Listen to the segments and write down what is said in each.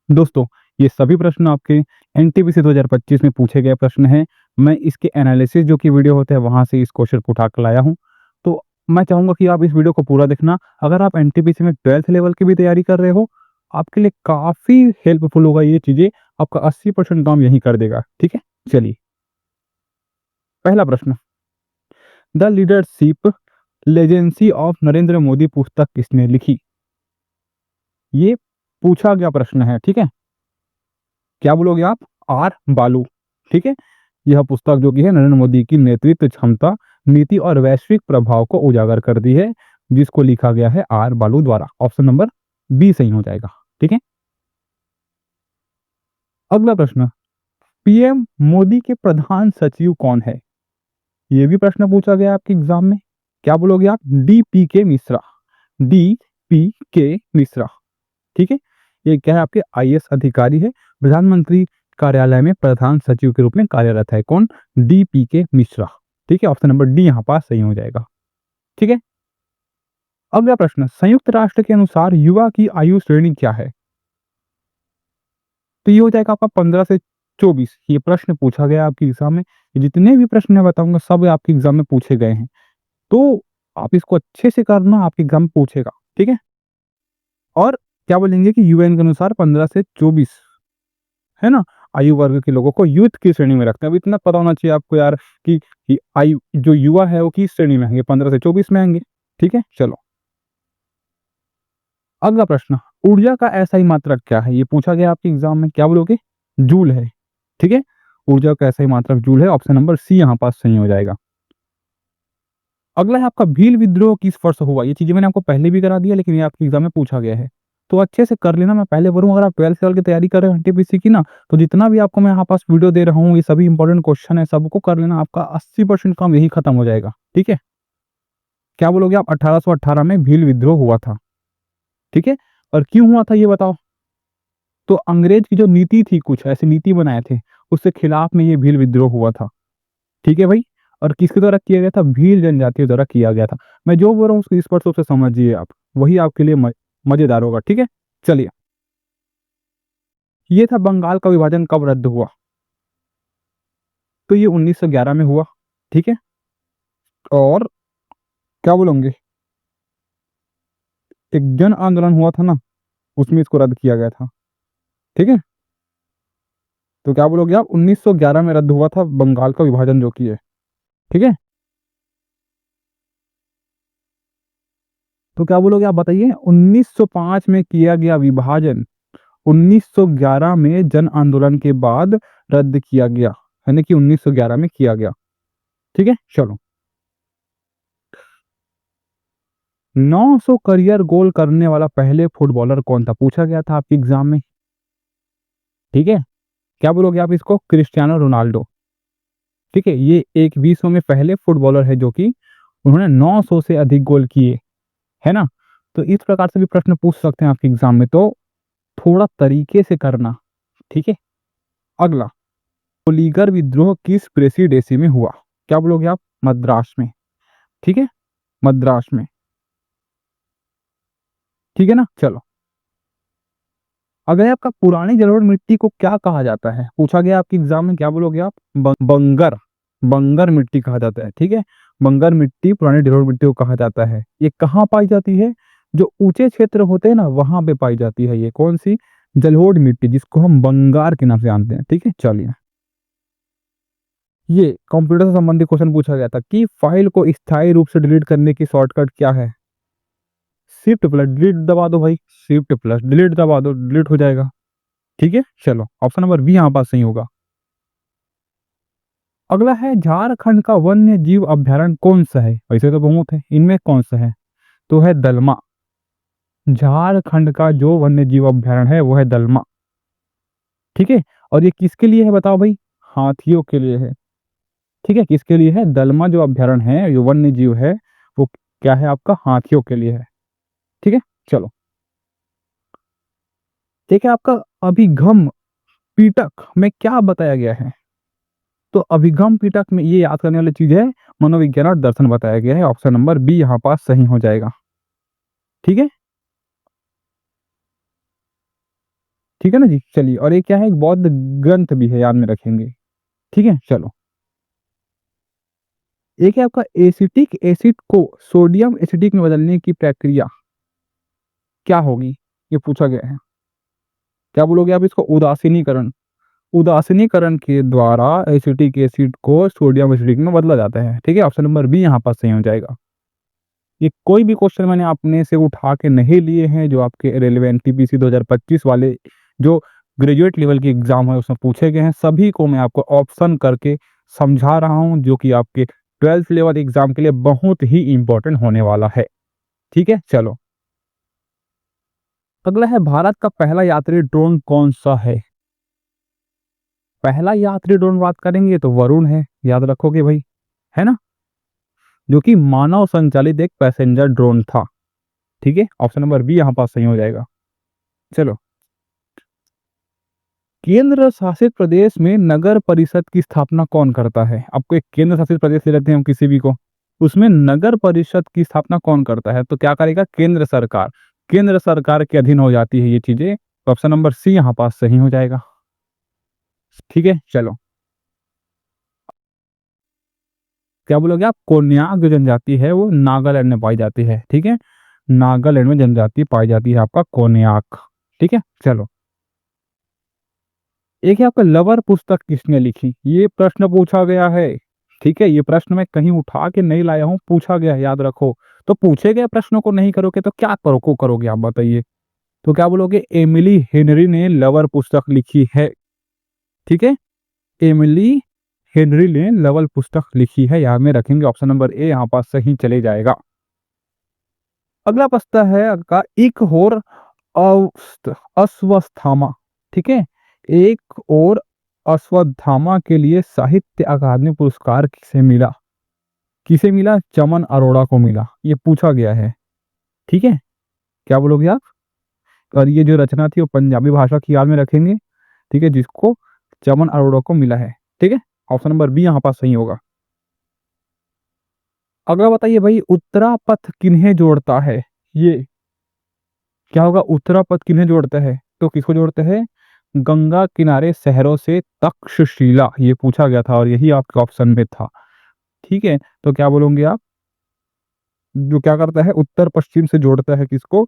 दोस्तों, ये सभी प्रश्न आपके एनटीपीसी 2025 में पूछे गए प्रश्न हैं। मैं इसके एनालिसिस जो कि वीडियो होते हैं वहाँ से इस क्वेश्चन को उठा कर लाया हूँ। तो मैं चाहूँगा कि आप इस वीडियो को पूरा देखना। अगर आप एनटीपीसी में 12th लेवल की भी तैयारी कर रहे हो, आपके लिए काफ़ी हेल्पफुल होगा ये चीज़ें, आपका 80% काम यही कर देगा। ठीक है? चलिए, पहला प्रश्न, the leadership legacy of Narendra Modi पुस्तक किसने लिखी? ये पूछा गया प्रश्न है, ठीक है? क्या बोलोगे आप? आर बालू, ठीक है? यह पुस्तक जो कि है नरेंद्र मोदी की नेतृत्व क्षमता, नीति और वैश्विक प्रभाव को उजागर करती है, जिसको लिखा गया है आर बालू द्वारा। ऑप्शन नंबर बी सही हो जाएगा, ठीक है? अगला प्रश्न, पीएम मोदी के प्रधान सचिव कौन है? ये भी प्रश्न पूछा गया आपके एग्जाम में। क्या बोलोगे आप? डी पी के मिश्रा, डी पी के मिश्रा, ठीक है? ये क्या है? आपके आईएएस अधिकारी है, प्रधानमंत्री कार्यालय में प्रधान सचिव के रूप में कार्यरत है। कौन? डीपीके मिश्रा, ठीक है? ऑप्शन नंबर डी यहाँ पास सही हो जाएगा, ठीक है? अगला प्रश्न, संयुक्त राष्ट्र के अनुसार युवा की आयु श्रेणी क्या है? तो ये हो जाएगा आपका 15 से 24। ये प्रश्न पूछा गया आपके एग्जाम में। ये जितने भी प्रश्न मैं बताऊंगा सब आपके एग्जाम में पूछे गए हैं, तो आप इसको अच्छे से करना, आपके एग्जाम में पूछेगा, ठीक है? और क्या बोलेंगे कि यूएन के अनुसार 15 से 24, है ना, आयु वर्ग के लोगों को यूथ की श्रेणी में रखते हैं। अब इतना पता होना चाहिए आपको यार कि आयु जो युवा है वो किस श्रेणी में आएंगे? 15 से 24 में आएंगे, ठीक है? चलो, अगला प्रश्न, ऊर्जा का ऐसा ही मात्रक क्या है? ये पूछा गया आपके एग्जाम में। क्या बोलोगे? जूल है, ठीक है? ऊर्जा का ऐसा ही मात्रक जूल है। ऑप्शन नंबर सी यहाँ पास सही हो जाएगा। अगला है आपका भील विद्रोह किस वर्ष हुआ? ये चीजें मैंने आपको पहले भी करा दिया, लेकिन ये आपके एग्जाम में पूछा गया है, तो अच्छे से कर लेना। मैं पहले बोलूँ, अगर आप 12th लेवल की तैयारी कर रहे हो एनटीपीसी की ना, तो जितना भी आपको मैं यहाँ पास वीडियो दे रहा हूँ, ये सभी इंपॉर्टेंट क्वेश्चन है, सबको कर लेना। आपका 80% काम यही खत्म हो जाएगा, ठीक है? क्या बोलोगे आप? 1818 में भील विद्रोह हुआ था, ठीक है? और क्यों हुआ था ये बताओ? तो अंग्रेज की जो नीति थी, कुछ ऐसी नीति बनाए थे, उसके खिलाफ में ये भील विद्रोह हुआ था, ठीक है भाई? और किसके द्वारा किया गया था? भील जनजाति द्वारा किया गया था। मैं जो बोल रहा हूँ उसको स्पष्ट रूप से समझिए आप, वही आपके लिए मजेदार होगा, ठीक है? चलिए, ये था बंगाल का विभाजन कब रद्द हुआ? तो ये 1911 में हुआ, ठीक है? और क्या बोलोगे, एक जन आंदोलन हुआ था ना, उसमें इसको रद्द किया गया था, ठीक है? तो क्या बोलोगे आप? 1911 में रद्द हुआ था बंगाल का विभाजन जो कि है, ठीक है? तो क्या बोलोगे आप? बताइए। 1905 में किया गया विभाजन 1911 में जन आंदोलन के बाद रद्द किया गया, यानी कि 1911 में किया गया, ठीक है? चलो, 900 करियर गोल करने वाला पहले फुटबॉलर कौन था? पूछा गया था आपके एग्जाम में, ठीक है? क्या बोलोगे आप इसको? क्रिस्टियानो रोनाल्डो, ठीक है? ये एक विश्व में पहले फुटबॉलर है जो कि उन्होंने 900 से अधिक गोल किए, है ना? तो इस प्रकार से भी प्रश्न पूछ सकते हैं आपके एग्जाम में, तो थोड़ा तरीके से करना, ठीक है? अगला, पोलीगर विद्रोह किस प्रेसिडेंसी में हुआ? क्या बोलोगे आप? मद्रास में, ठीक है? मद्रास में, ठीक है ना? चलो, अगर आपका पुरानी जलोढ़ मिट्टी को क्या कहा जाता है? पूछा गया आपके एग्जाम में। क्या बोलोगे आप? बंगर, बंगर मिट्टी कहा जाता है, ठीक है? बंगर मिट्टी पुरानी जलोढ़ मिट्टी को कहा जाता है। ये कहाँ पाई जाती है? जो ऊंचे क्षेत्र होते हैं ना, वहां पे पाई जाती है। ये कौन सी? जलोढ़ मिट्टी, जिसको हम बंगार के नाम से जानते हैं, ठीक है? चलिए, ये कंप्यूटर से संबंधित क्वेश्चन पूछा गया था कि फाइल को स्थायी रूप से डिलीट करने की शॉर्टकट क्या है? शिफ्ट प्लस डिलीट दबा दो भाई, शिफ्ट प्लस डिलीट दबा दो, डिलीट हो जाएगा, ठीक है? चलो, ऑप्शन नंबर बी यहाँ पास सही होगा। अगला है, झारखंड का वन्य जीव अभ्यारण्य कौन सा है? वैसे तो बहुत है, इनमें कौन सा है? तो है दलमा। झारखंड का जो वन्य जीव अभ्यारण्य है वो है दलमा, ठीक है? और ये किसके लिए है बताओ भाई? हाथियों के लिए है, ठीक है? किसके लिए है? दलमा जो अभ्यारण्य है, जो वन्य जीव है, वो क्या है आपका? हाथियों के लिए है, ठीक है? चलो, ठीक है। आपका अभिगम पीटक में क्या बताया गया है? तो अभिगम पीटक में ये याद करने वाली चीज है, मनोविज्ञान और दर्शन बताया गया है। ऑप्शन नंबर बी यहाँ पास सही हो जाएगा, ठीक है? ठीक है ना जी? चलिए, और ये क्या है, एक बौद्ध ग्रंथ भी है, याद में रखेंगे। ठीक है? चलो। एक है आपका एसिटिक एसिड को सोडियम एसिटिक में बदलने की प्रक्रिया क्या होगी? ये पूछा गया है। क्या बोलोगे आप इसको? उदासीनीकरण। उदासीनीकरण के द्वारा एसिटिक एसिड को सोडियम एसिडिक में बदला जाता है। ठीक है? ऑप्शन नंबर बी यहाँ पर सही हो जाएगा। ये कोई भी क्वेश्चन मैंने अपने से उठा के नहीं लिए हैं, जो आपके रेलेवेंट टीपीसी 2025 वाले जो ग्रेजुएट लेवल की एग्जाम है उसमें पूछे गए हैं, सभी को मैं आपको ऑप्शन करके समझा रहा हूँ, जो कि आपके 12th लेवल एग्जाम के लिए बहुत ही इंपॉर्टेंट होने वाला है। ठीक है? चलो, अगला है, भारत का पहला यात्री ड्रोन कौन सा है? पहला यात्री ड्रोन बात करेंगे तो वरुण है, याद रखोगे भाई, है ना? जो कि मानव संचालित एक पैसेंजर ड्रोन था। ठीक है? ऑप्शन नंबर बी यहाँ पास सही हो जाएगा। चलो, केंद्र शासित प्रदेश में नगर परिषद की स्थापना कौन करता है? आपको एक केंद्र शासित प्रदेश ले लेते हैं हम किसी भी को, उसमें नगर परिषद की स्थापना कौन करता है? तो क्या करेगा? केंद्र सरकार। केंद्र सरकार के अधीन हो जाती है ये चीजें, तो ऑप्शन नंबर सी यहाँ पास सही हो जाएगा। ठीक है? चलो, क्या बोलोगे आप? कोन्याक जो जनजाति है वो नागालैंड में पाई जाती है। ठीक है? नागालैंड में जनजाति पाई जाती है आपका कोन्याक। ठीक है? चलो, एक है आपका लवर पुस्तक किसने लिखी? ये प्रश्न पूछा गया है। ठीक है? ये प्रश्न मैं कहीं उठा के नहीं लाया हूँ, पूछा गया है, याद रखो। तो पूछे गए प्रश्नों को नहीं करोगे तो क्या करोगे आप बताइए? तो क्या बोलोगे? एमिली हेनरी ने लवर पुस्तक लिखी है। ठीक है? एमिली हेनरी ने लवर पुस्तक लिखी है, याद में रखेंगे। ऑप्शन नंबर ए यहाँ पास सही चले जाएगा। अगला प्रश्न है आपका, एक और अश्वत्थामा। ठीक है? एक और अश्वत्थामा के लिए साहित्य अकादमी पुरस्कार किसे मिला? किसे मिला? चमन अरोड़ा को मिला, ये पूछा गया है। ठीक है? क्या बोलोगे आप? और ये जो रचना थी वो पंजाबी भाषा की, याद में रखेंगे। ठीक है? जिसको चमन अरोड़ा को मिला है। ठीक है? ऑप्शन नंबर बी यहाँ पास सही होगा। अगला बताइए भाई, उत्तरा पथ किन्हें जोड़ता है? ये क्या होगा? उत्तरा पथ किन्हें जोड़ता है? तो किसको जोड़ता है? गंगा किनारे शहरों से तक्षशिला, ये पूछा गया था और यही आपके ऑप्शन में था। ठीक है? तो क्या बोलोगे आप? जो क्या करता है, उत्तर पश्चिम से जोड़ता है किसको?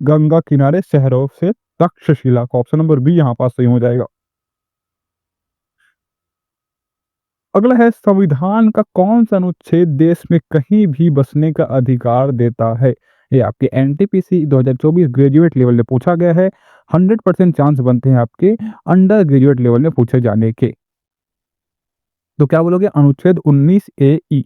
गंगा किनारे शहरों से तक्षशिला को। ऑप्शन नंबर बी यहाँ पास सही हो जाएगा। अगला है, संविधान का कौन सा अनुच्छेद देश में कहीं भी बसने का अधिकार देता है? ये आपके एनटीपीसी 2024 ग्रेजुएट लेवल में पूछा गया है। 100% चांस बनते हैं आपके अंडर ग्रेजुएट लेवल में पूछे जाने के। तो क्या बोलोगे? अनुच्छेद 19 ए ई,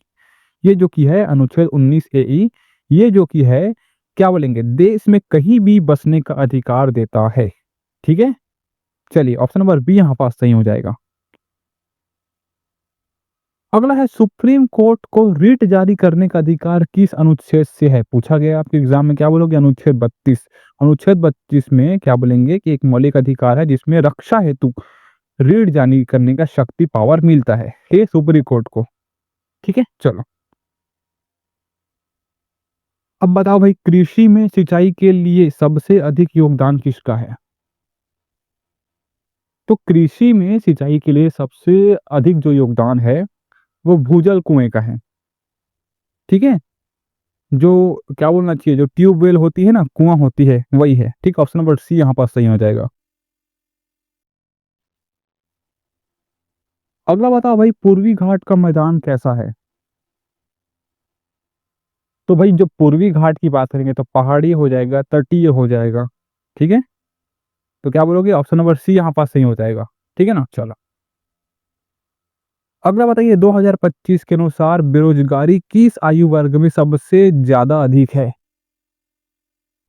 ये जो की है अनुच्छेद 19 ए ई, ये जो की है, क्या बोलेंगे? देश में कहीं भी बसने का अधिकार देता है। ठीक है? चलिए, ऑप्शन नंबर बी यहाँ पास सही हो जाएगा। अगला है, सुप्रीम कोर्ट को रिट जारी करने का अधिकार किस अनुच्छेद से है? पूछा गया आपके एग्जाम में। क्या बोलोगे? अनुच्छेद 32। अनुच्छेद 32 में क्या बोलेंगे कि एक मौलिक अधिकार है जिसमें रक्षा हेतु रिट जारी करने का शक्ति, पावर मिलता है ये सुप्रीम कोर्ट को। ठीक है? चलो, अब बताओ भाई, कृषि में सिंचाई के लिए सबसे अधिक योगदान किसका है? तो कृषि में सिंचाई के लिए सबसे अधिक जो योगदान है वो भूजल कुएं का है। ठीक है? जो क्या बोलना चाहिए, जो ट्यूबवेल होती है ना, कुआं होती है, वही है। ठीक, ऑप्शन नंबर सी यहाँ पास सही हो जाएगा। अगला बताओ भाई, पूर्वी घाट का मैदान कैसा है? तो भाई जो पूर्वी घाट की बात करेंगे तो पहाड़ी हो जाएगा, तटीय हो जाएगा। ठीक है? तो क्या बोलोगे? ऑप्शन नंबर सी यहाँ पास सही हो जाएगा। ठीक है ना? चलो, अगला बताइए, 2025 के अनुसार बेरोजगारी किस आयु वर्ग में सबसे ज्यादा अधिक है?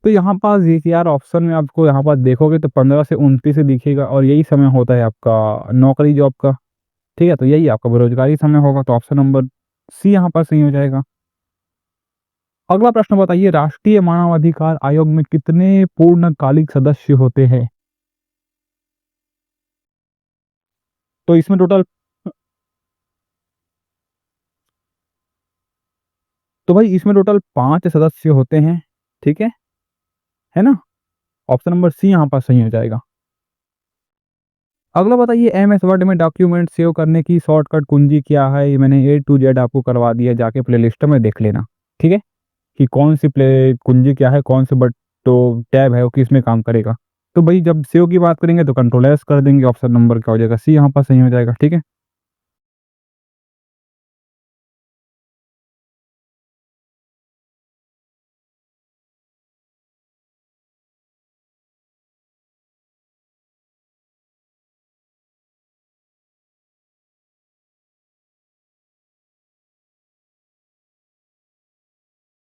तो यहाँ पास ये यार, ऑप्शन में आपको यहाँ पास देखोगे तो 15 से 29 से दिखेगा, और यही समय होता है आपका नौकरी जॉब का। ठीक है? तो यही आपका बेरोजगारी समय होगा, तो ऑप्शन नंबर सी यहाँ पर सही हो जाएगा। अगला प्रश्न बताइए, राष्ट्रीय मानवाधिकार आयोग में कितने पूर्णकालिक सदस्य होते हैं? तो इसमें टोटल, तो भाई इसमें टोटल 5 सदस्य होते हैं। ठीक है ना? ऑप्शन नंबर सी यहाँ पर सही हो जाएगा। अगला बताइए एमएस वर्ड में डॉक्यूमेंट सेव करने की शॉर्टकट कुंजी क्या है? ये मैंने ए टू जेड आपको करवा दिया, जाके प्लेलिस्ट में देख लेना, ठीक है, कि कौन सी प्ले कुंजी क्या है, कौन से बट तो टैब है वो किस में काम करेगा। तो भाई जब सेव की बात करेंगे तो कंट्रोल एस कर देंगे, ऑप्शन नंबर क्या हो जाएगा सी यहाँ पर सही हो जाएगा, ठीक है।